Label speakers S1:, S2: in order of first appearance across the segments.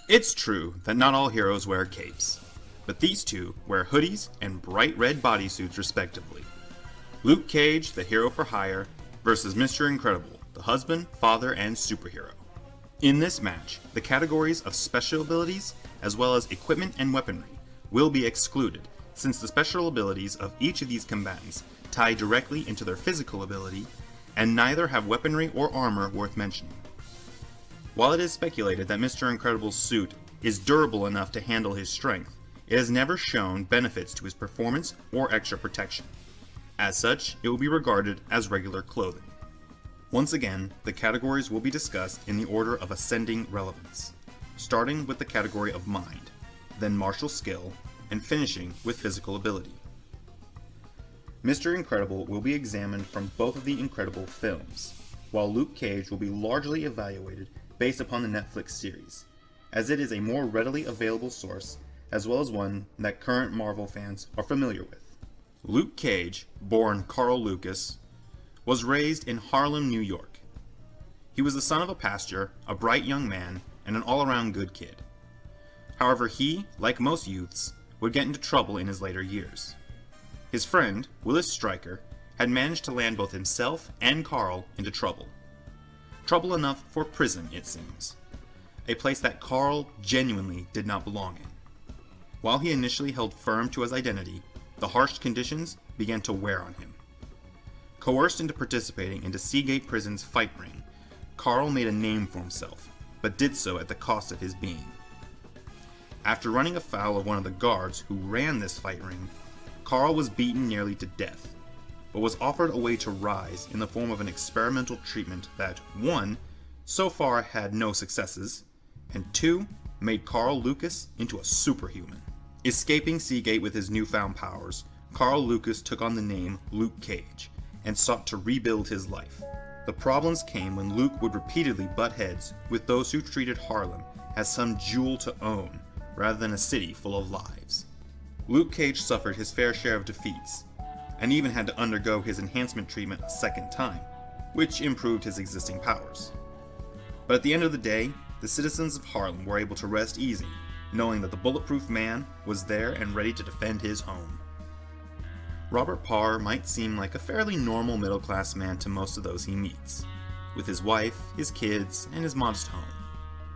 S1: It's true that not all heroes wear capes, but these two wear hoodies and bright red bodysuits respectively. Luke Cage, the hero for hire, versus Mr. Incredible, the husband, father, and superhero. In this match, the categories of special abilities, as well as equipment and weaponry, will be excluded, since the special abilities of each of these combatants tie directly into their physical ability, and neither have weaponry or armor worth mentioning. While it is speculated that Mr. Incredible's suit is durable enough to handle his strength, it has never shown benefits to his performance or extra protection. As such, it will be regarded as regular clothing. Once again, the categories will be discussed in the order of ascending relevance, starting with the category of mind, then martial skill, and finishing with physical ability. Mr. Incredible will be examined from both of the Incredible films, while Luke Cage will be largely evaluated based upon the Netflix series, as it is a more readily available source, as well as one that current Marvel fans are familiar with. Luke Cage, born Carl Lucas, was raised in Harlem, New York. He was the son of a pastor, a bright young man, and an all-around good kid. However, he, like most youths, would get into trouble in his later years. His friend, Willis Stryker, had managed to land both himself and Carl into trouble. Trouble enough for prison, it seems. A place that Carl genuinely did not belong in. While he initially held firm to his identity, the harsh conditions began to wear on him. Coerced into participating into Seagate Prison's fight ring, Carl made a name for himself, but did so at the cost of his being. After running afoul of one of the guards who ran this fight ring, Carl was beaten nearly to death, but was offered a way to rise in the form of an experimental treatment that, 1, so far had no successes, and 2, made Carl Lucas into a superhuman. Escaping Seagate with his newfound powers, Carl Lucas took on the name Luke Cage, and sought to rebuild his life. The problems came when Luke would repeatedly butt heads with those who treated Harlem as some jewel to own, rather than a city full of lives. Luke Cage suffered his fair share of defeats, and even had to undergo his enhancement treatment a second time, which improved his existing powers. But at the end of the day, the citizens of Harlem were able to rest easy, knowing that the Bulletproof Man was there and ready to defend his home. Robert Parr might seem like a fairly normal middle-class man to most of those he meets, with his wife, his kids, and his modest home.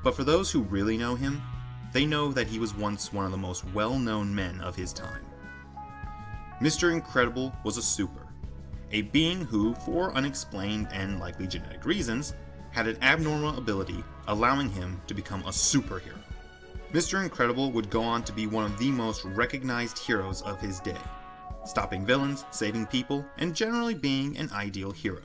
S1: But for those who really know him, they know that he was once one of the most well-known men of his time. Mr. Incredible was a super, a being who, for unexplained and likely genetic reasons, had an abnormal ability allowing him to become a superhero. Mr. Incredible would go on to be one of the most recognized heroes of his day, stopping villains, saving people, and generally being an ideal hero.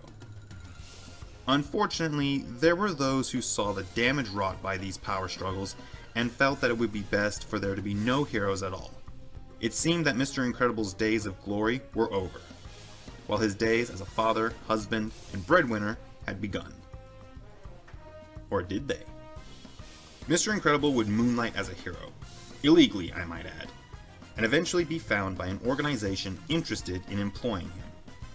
S1: Unfortunately, there were those who saw the damage wrought by these power struggles and felt that it would be best for there to be no heroes at all. It seemed that Mr. Incredible's days of glory were over, while his days as a father, husband, and breadwinner had begun. Or did they? Mr. Incredible would moonlight as a hero, illegally I might add, and eventually be found by an organization interested in employing him.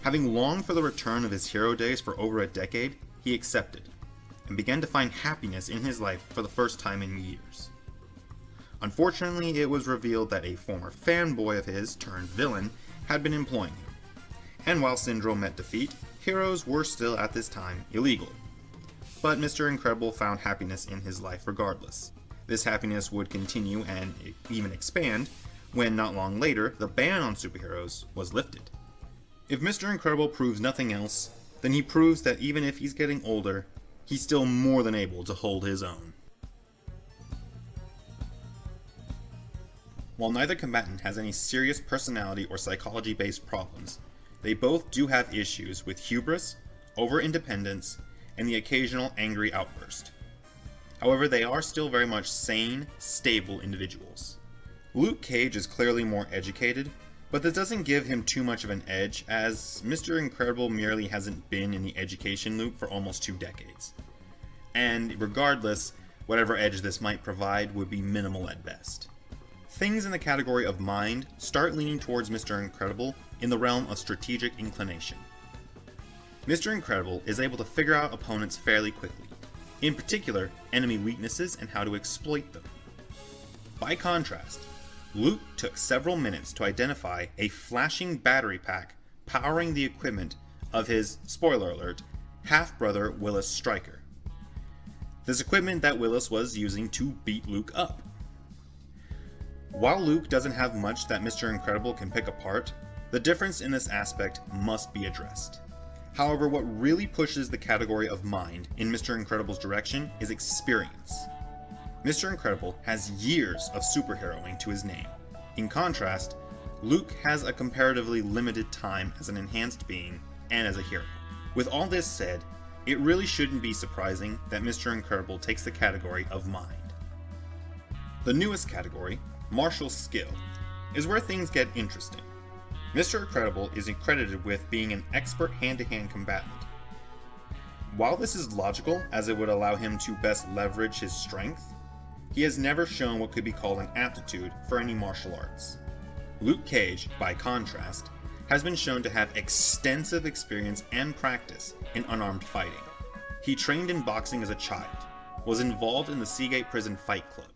S1: Having longed for the return of his hero days for over a decade, he accepted, and began to find happiness in his life for the first time in years. Unfortunately, it was revealed that a former fanboy of his turned villain had been employing him, and while Syndrome met defeat, heroes were still at this time illegal. But Mr. Incredible found happiness in his life regardless. This happiness would continue and even expand when not long later the ban on superheroes was lifted. If Mr. Incredible proves nothing else, then he proves that even if he's getting older, he's still more than able to hold his own. While neither combatant has any serious personality or psychology-based problems, they both do have issues with hubris, over-independence, and the occasional angry outburst. However, they are still very much sane, stable individuals. Luke Cage is clearly more educated, but this doesn't give him too much of an edge, as Mr. Incredible merely hasn't been in the education loop for almost 2 decades. And regardless, whatever edge this might provide would be minimal at best. Things in the category of mind start leaning towards Mr. Incredible in the realm of strategic inclination. Mr. Incredible is able to figure out opponents fairly quickly, in particular enemy weaknesses and how to exploit them. By contrast, Luke took several minutes to identify a flashing battery pack powering the equipment of his, spoiler alert, half-brother Willis Stryker. This equipment that Willis was using to beat Luke up. While Luke doesn't have much that Mr. Incredible can pick apart, the difference in this aspect must be addressed. However, what really pushes the category of mind in Mr. Incredible's direction is experience. Mr. Incredible has years of superheroing to his name. In contrast, Luke has a comparatively limited time as an enhanced being and as a hero. With all this said, it really shouldn't be surprising that Mr. Incredible takes the category of mind. The newest category, martial skill, is where things get interesting. Mr. Incredible is credited with being an expert hand-to-hand combatant. While this is logical, as it would allow him to best leverage his strength, he has never shown what could be called an aptitude for any martial arts. Luke Cage, by contrast, has been shown to have extensive experience and practice in unarmed fighting. He trained in boxing as a child, was involved in the Seagate Prison Fight Club,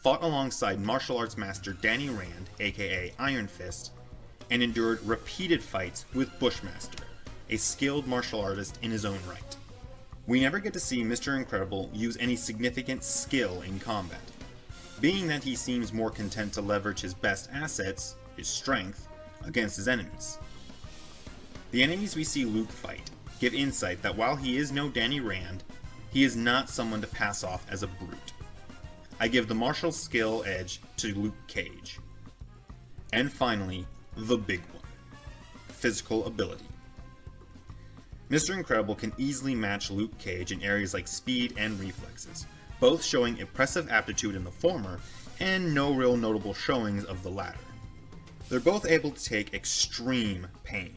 S1: fought alongside martial arts master Danny Rand, aka Iron Fist, and endured repeated fights with Bushmaster, a skilled martial artist in his own right. We never get to see Mr. Incredible use any significant skill in combat, being that he seems more content to leverage his best assets, his strength, against his enemies. The enemies we see Luke fight give insight that while he is no Danny Rand, he is not someone to pass off as a brute. I give the martial skill edge to Luke Cage. And finally, the big one, physical ability. Mr. Incredible can easily match Luke Cage in areas like speed and reflexes, both showing impressive aptitude in the former and no real notable showings of the latter. They're both able to take extreme pain.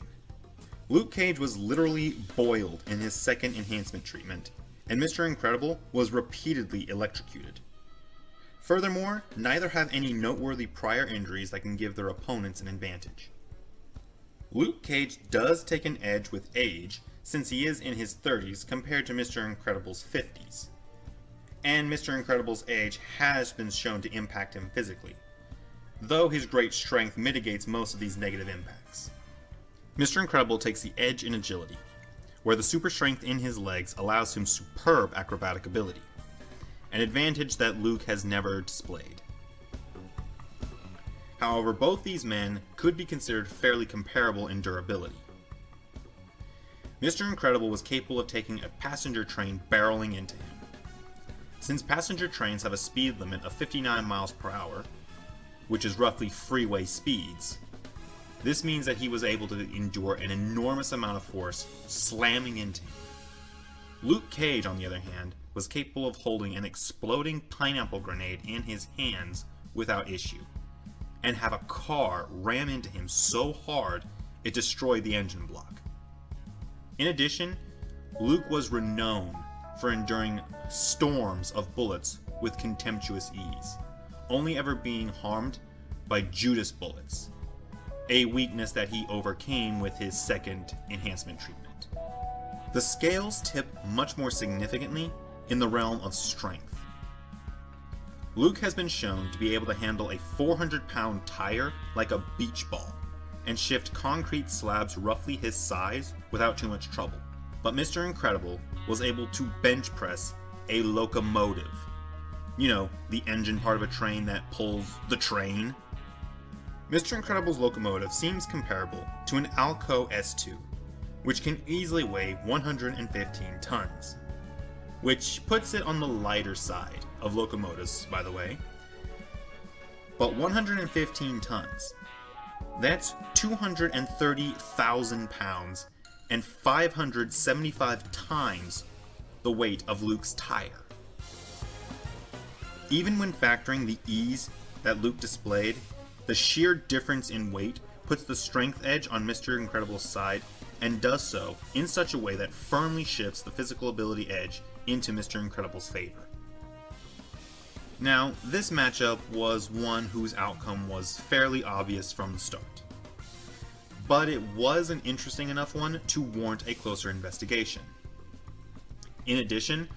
S1: Luke Cage was literally boiled in his second enhancement treatment, and Mr. Incredible was repeatedly electrocuted. Furthermore, neither have any noteworthy prior injuries that can give their opponents an advantage. Luke Cage does take an edge with age, since he is in his 30s compared to Mr. Incredible's 50s. And Mr. Incredible's age has been shown to impact him physically, though his great strength mitigates most of these negative impacts. Mr. Incredible takes the edge in agility, where the super strength in his legs allows him superb acrobatic ability, an advantage that Luke has never displayed. However, both these men could be considered fairly comparable in durability. Mr. Incredible was capable of taking a passenger train barreling into him. Since passenger trains have a speed limit of 59 miles per hour, which is roughly freeway speeds, this means that he was able to endure an enormous amount of force slamming into him. Luke Cage, on the other hand, was capable of holding an exploding pineapple grenade in his hands without issue, and have a car ram into him so hard it destroyed the engine block. In addition, Luke was renowned for enduring storms of bullets with contemptuous ease, only ever being harmed by Judas bullets, a weakness that he overcame with his second enhancement treatment. The scales tip much more significantly in the realm of strength. Luke has been shown to be able to handle a 400-pound tire like a beach ball, and shift concrete slabs roughly his size without too much trouble. But Mr. Incredible was able to bench press a locomotive. You know, the engine part of a train that pulls the train. Mr. Incredible's locomotive seems comparable to an Alco S2, which can easily weigh 115 tons. Which puts it on the lighter side of locomotives, by the way. But 115 tons, that's 230,000 pounds and 575 times the weight of Luke's tire. Even when factoring the ease that Luke displayed, the sheer difference in weight puts the strength edge on Mr. Incredible's side, and does so in such a way that firmly shifts the physical ability edge into Mr. Incredible's favor. Now, this matchup was one whose outcome was fairly obvious from the start, but it was an interesting enough one to warrant a closer investigation. In addition,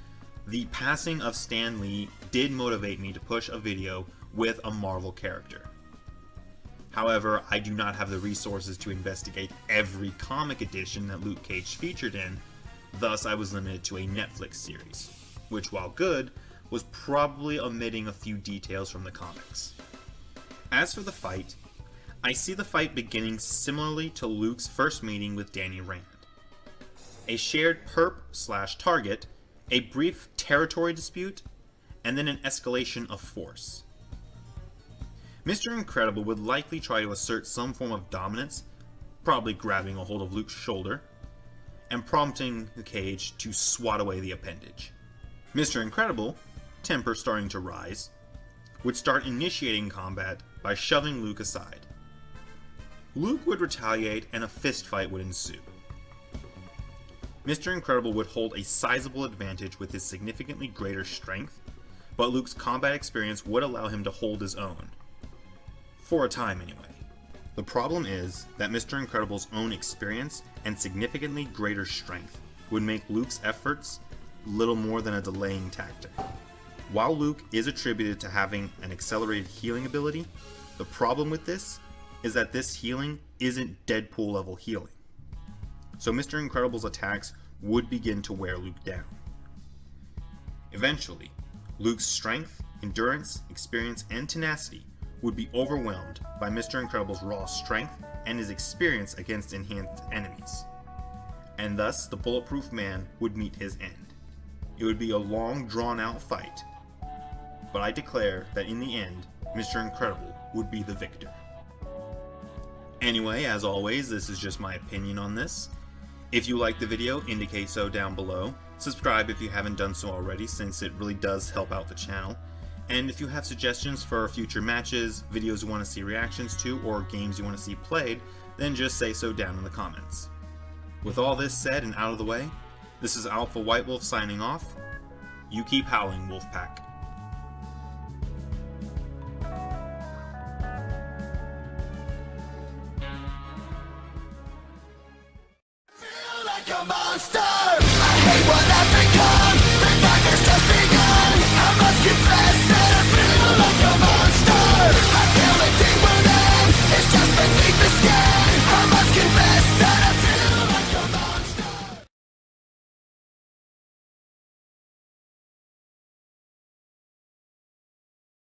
S1: the passing of Stan Lee did motivate me to push a video with a Marvel character. However, I do not have the resources to investigate every comic edition that Luke Cage featured in, thus I was limited to a Netflix series, which, while good, was probably omitting a few details from the comics. As for the fight, I see the fight beginning similarly to Luke's first meeting with Danny Rand. A shared perp/target, a brief territory dispute, and then an escalation of force. Mr. Incredible would likely try to assert some form of dominance, probably grabbing a hold of Luke's shoulder, and prompting the Cage to swat away the appendage. Mr. Incredible, temper starting to rise, would start initiating combat by shoving Luke aside. Luke would retaliate and a fistfight would ensue. Mr. Incredible would hold a sizable advantage with his significantly greater strength, but Luke's combat experience would allow him to hold his own. For a time, anyway. The problem is that Mr. Incredible's own experience and significantly greater strength would make Luke's efforts little more than a delaying tactic. While Luke is attributed to having an accelerated healing ability, the problem with this is that this healing isn't Deadpool level healing. So Mr. Incredible's attacks would begin to wear Luke down. Eventually, Luke's strength, endurance, experience, and tenacity would be overwhelmed by Mr. Incredible's raw strength and his experience against enhanced enemies. And thus, the Bulletproof Man would meet his end. It would be a long, drawn-out fight, but I declare that in the end, Mr. Incredible would be the victor. Anyway, as always, this is just my opinion on this. If you liked the video, indicate so down below. Subscribe if you haven't done so already, since it really does help out the channel. And if you have suggestions for future matches, videos you want to see reactions to, or games you want to see played, then just say so down in the comments. With all this said and out of the way, this is Alpha White Wolf signing off. You keep howling, Wolfpack.
S2: Like a monster, I hate what I